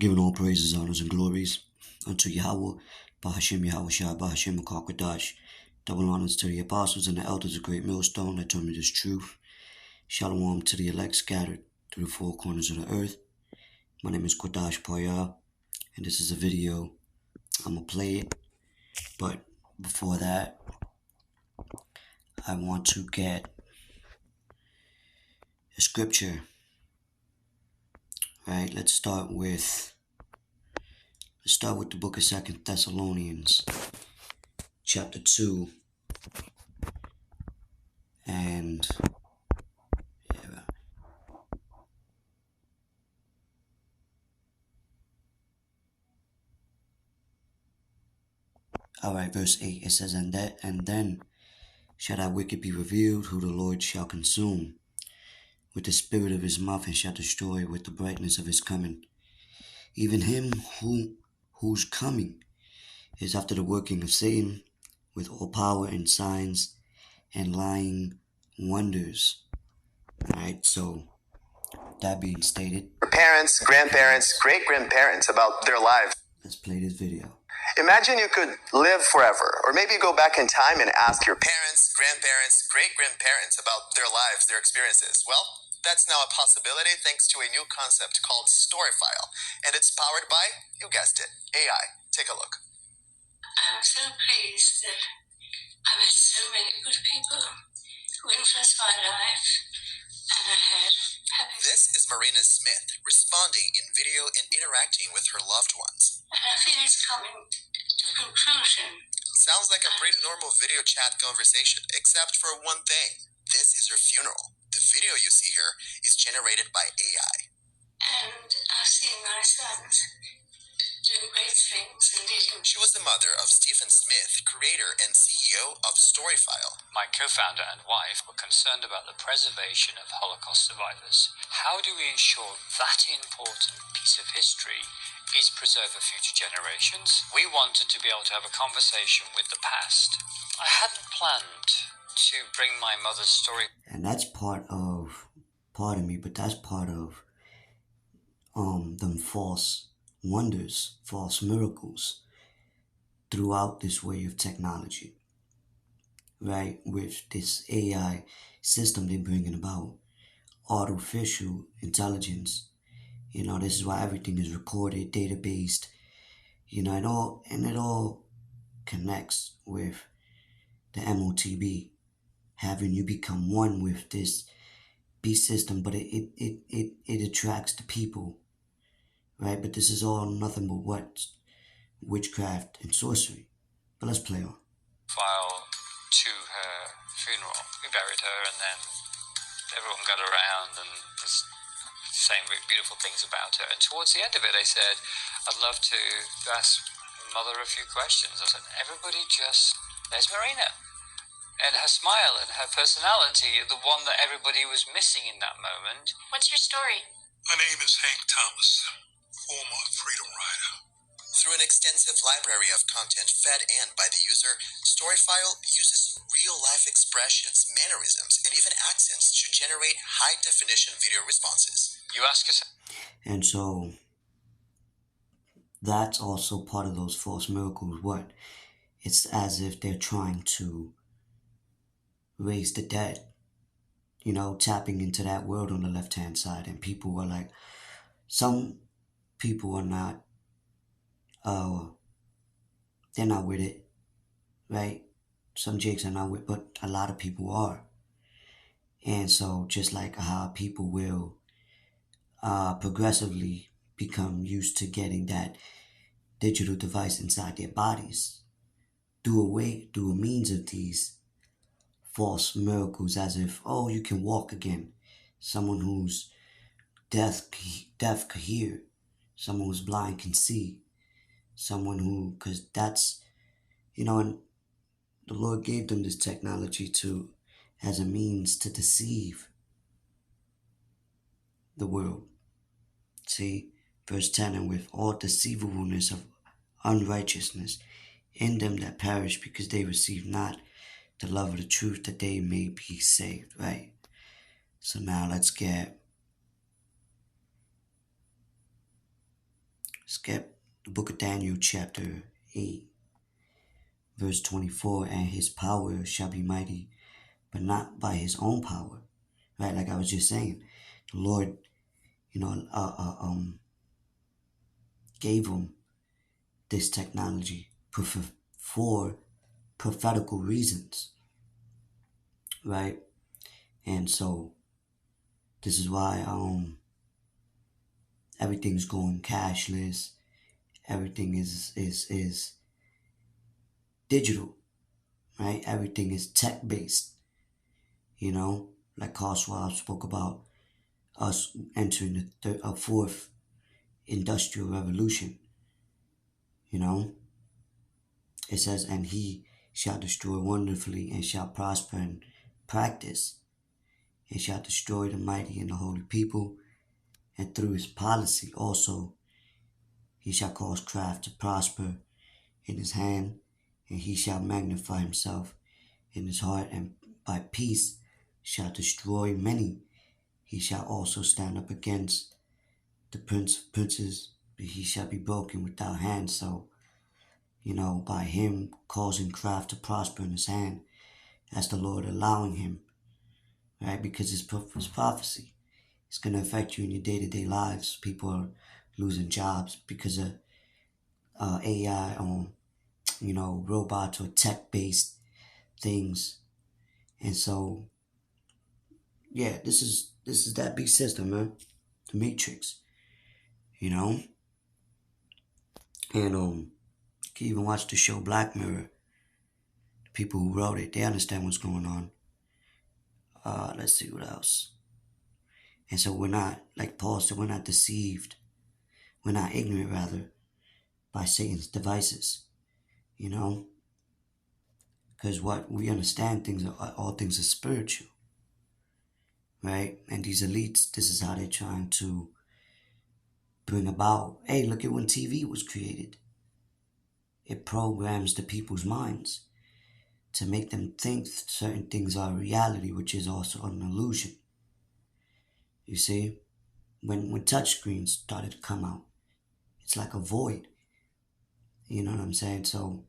Giving all praises, honors, and glories unto Yahweh, Bahashim Yahweh Shah, Bahashim Akakwadash. Double honors to the apostles and the elders of Great Millstone that told me this truth. Shalom to the elect scattered through the four corners of the earth. My name is Kwadash Poya, and this is a video. I'm going to play it, but before that, I want to get a scripture. Right, let's start with the book of 2 Thessalonians, chapter 2, and alright, verse 8, it says, and then shall that wicked be revealed, who the Lord shall consume with the spirit of his mouth, and shall destroy with the brightness of his coming. Even him whose coming is after the working of Satan, with all power and signs and lying wonders. Alright, so that being stated, parents, grandparents, great-grandparents about their lives. let's play this video. Imagine you could live forever, or maybe go back in time and ask your parents, grandparents, great-grandparents about their lives, their experiences. Well, that's now a possibility thanks to a new concept called Storyfile, and it's powered by, you guessed it, AI. Take a look. I'm so pleased that I met so many good people who influenced my life, and I had happy. This is Marina Smith, responding in video and interacting with her loved ones. And I feel it's coming to conclusion. Sounds like a pretty normal video chat conversation, except for one thing. This is her funeral. The video you see here is generated by AI. And I've seen my sons doing great things and leading. She was the mother of Stephen Smith, creator and CEO of Storyfile. My co-founder and wife were concerned about the preservation of Holocaust survivors. How do we ensure that important piece of history is preserved for future generations? We wanted to be able to have a conversation with the past. I hadn't planned to bring my mother's story. And that's pardon me, but that's part of them false wonders, false miracles throughout this way of technology, right? With this AI system they're bringing about, artificial intelligence. You know, this is why everything is recorded, data-based. You know, it all connects with the MOTB, having you become one with this beast system, but it attracts the people, right? But this is all nothing but what? Witchcraft and sorcery. But let's play on. File to her funeral. We buried her, and then everyone got around and was saying beautiful things about her. And towards the end of it, I said, I'd love to ask Mother a few questions. I said, everybody just, there's Marina. And her smile and her personality, the one that everybody was missing in that moment. What's your story? My name is Hank Thomas, former freedom rider. Through an extensive library of content fed and by the user, Storyfile uses real-life expressions, mannerisms, and even accents to generate high-definition video responses. You ask us. And so that's also part of those false miracles. What? It's as if they're trying to raise the dead, you know, tapping into that world on the left-hand side. And people are like, some people are not, they're not with it, right? Some jigs are not with, but a lot of people are. And so just like how people will progressively become used to getting that digital device inside their bodies through a means of these false miracles, as if, oh, you can walk again. Someone who's deaf can hear. Someone who's blind can see. Someone who, because that's, you know, and the Lord gave them this technology as a means to deceive the world. See, verse 10, and with all deceivableness of unrighteousness in them that perish, because they receive not the love of the truth, that they may be saved, right? So now let's get Skip the book of Daniel, chapter 8, verse 24, and his power shall be mighty, but not by his own power. Right, like I was just saying, the Lord, gave him this technology for prophetical reasons, right? And so this is why everything's going cashless, everything is digital, right? Everything is tech based, like Carl Schwab spoke about us entering a fourth industrial revolution. It says, and he shall destroy wonderfully and shall prosper in practice, and shall destroy the mighty and the holy people, and through his policy also he shall cause craft to prosper in his hand, and he shall magnify himself in his heart, and by peace shall destroy many. He shall also stand up against the prince of princes, but he shall be broken without hand. So, by him causing craft to prosper in his hand, that's the Lord allowing him, right? Because it's prophecy. It's going to affect you in your day-to-day lives. People are losing jobs because of AI, robots or tech-based things. And so, yeah, this is that big system, man. The Matrix, And you can even watch the show Black Mirror. The people who wrote it, they understand what's going on. Let's see what else. And so we're not, like Paul said, we're not deceived. We're not ignorant, rather, by Satan's devices, Because what we understand, all things are spiritual, right? And these elites, this is how they're trying to bring about, hey, look at when TV was created. It programs the people's minds to make them think certain things are reality, which is also an illusion. You see, when touchscreens started to come out, it's like a void. You know what I'm saying? So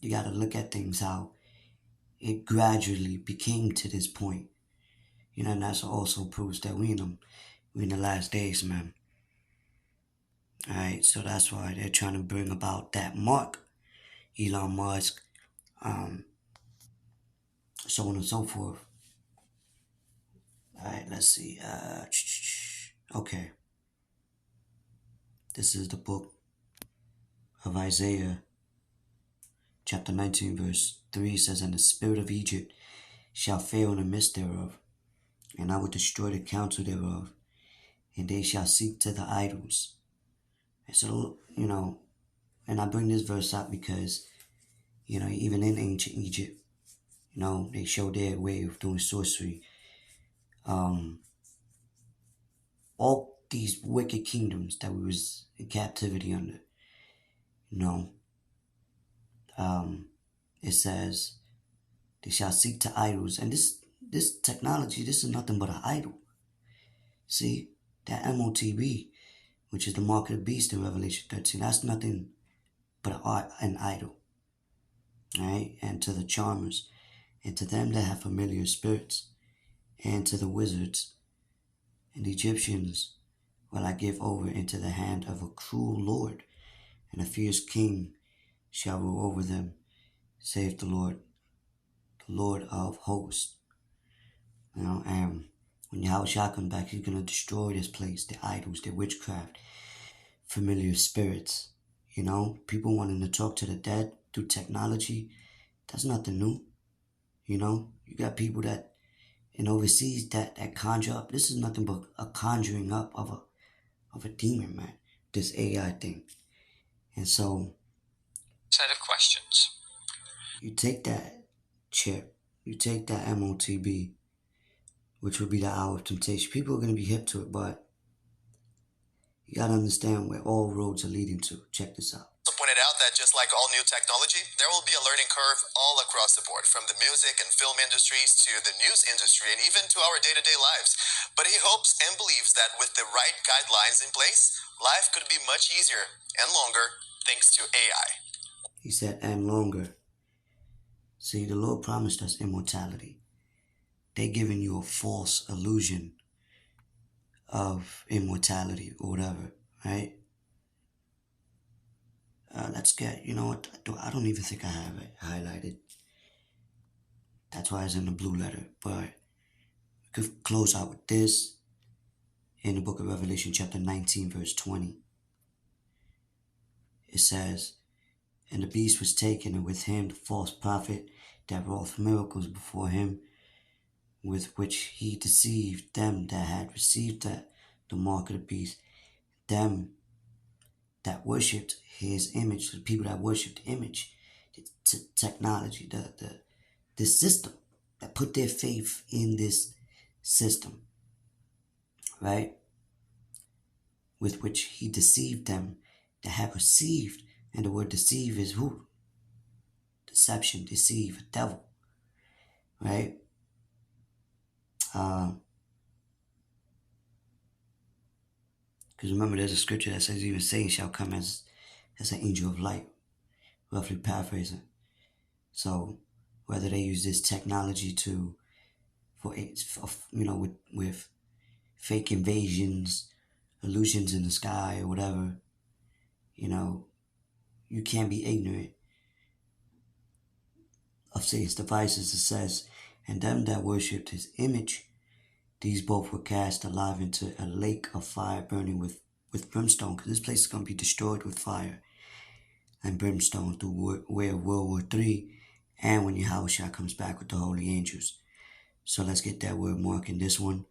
you got to look at things how it gradually became to this point. And that also proves that we in the last days, man. All right, so that's why they're trying to bring about that mark, Elon Musk, so on and so forth. All right, let's see. Okay. This is the book of Isaiah, chapter 19, verse 3 says, and the spirit of Egypt shall fail in the midst thereof, and I will destroy the counsel thereof, and they shall seek to the idols. And so, and I bring this verse up because, even in ancient Egypt, they showed their way of doing sorcery. All these wicked kingdoms that we was in captivity under, it says they shall seek to idols. And this technology, this is nothing but an idol. See, that MOTB, which is the mark of the beast in Revelation 13, that's nothing but an idol. Right? And to the charmers, and to them that have familiar spirits, and to the wizards and the Egyptians will I give over into the hand of a cruel Lord, and a fierce king shall rule over them, saith the Lord of hosts. And when Yahushua comes back, he's going to destroy this place, the idols, the witchcraft, familiar spirits. People wanting to talk to the dead through technology, that's nothing new. You got people that in overseas that conjure up. This is nothing but a conjuring up of a demon, man. This AI thing. And so, set of questions. You take that chip, you take that MOTB, which would be the hour of temptation. People are going to be hip to it, but you got to understand where all roads are leading to. Check this out. Pointed out that that just like all new technology, there will be a learning curve all across the board, from the music and film industries to the news industry and even to our day-to-day lives. But he hopes and believes that with the right guidelines in place, life could be much easier and longer thanks to AI. He said, and longer. See, the Lord promised us immortality. They're giving you a false illusion of immortality or whatever, right? Let's get, you know what, I don't even think I have it highlighted. That's why it's in the blue letter. But we could close out with this in the book of Revelation chapter 19, verse 20. It says, and the beast was taken, and with him the false prophet that wrought miracles before him, with which he deceived them that had received the mark of the beast, them that worshipped his image, the people that worshipped the image, the technology, the system, that put their faith in this system, right? With which he deceived them that have received, and the word deceive is who? Deception, deceive, devil, right? Because remember, there's a scripture that says even Satan shall come as an angel of light, roughly paraphrasing. So whether they use this technology with fake invasions, illusions in the sky or whatever, you can't be ignorant of Satan's devices. It says, and them that worshipped his image, these both were cast alive into a lake of fire burning with brimstone, because this place is going to be destroyed with fire and brimstone through World War III, and when Yahushua comes back with the holy angels. So let's get that word mark in this one,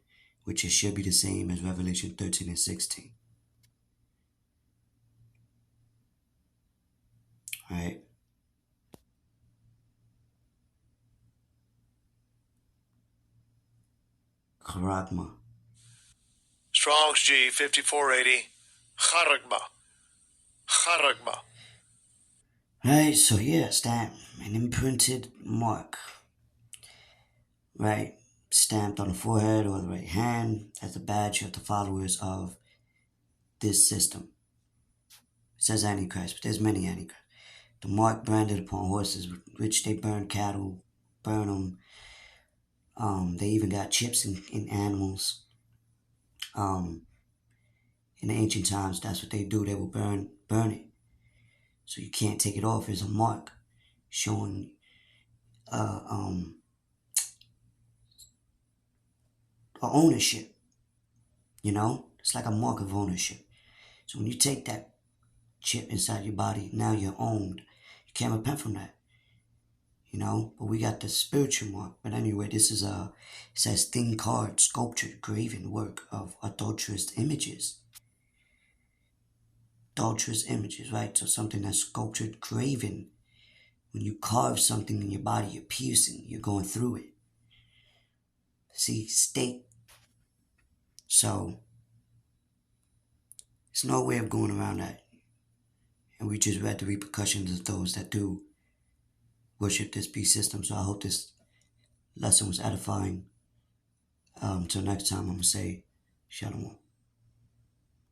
which it should be the same as Revelation 13 and 16. All right. Charagma. Strong's G 5480. Charagma. Charagma. Right, so yes, that an imprinted mark, right, stamped on the forehead or the right hand as a badge of the followers of this system. It says Antichrist, but there's many Antichrists. The mark branded upon horses, which they burn cattle, burn them. They even got chips in animals. In the ancient times, that's what they do. They will burn it. So you can't take it off. It's a mark showing ownership. It's like a mark of ownership. So when you take that chip inside your body, now you're owned. You can't repent from that. But we got the spiritual mark. But anyway, this is it says thin card, sculptured, graven work of adulterous images. Adulterous images, right? So something that's sculptured, graven. When you carve something in your body, you're piercing, you're going through it. See, state. So, there's no way of going around that. And we just read the repercussions of those that do worship this beast system. So I hope this lesson was edifying. Till next time, I'm going to say Shalom.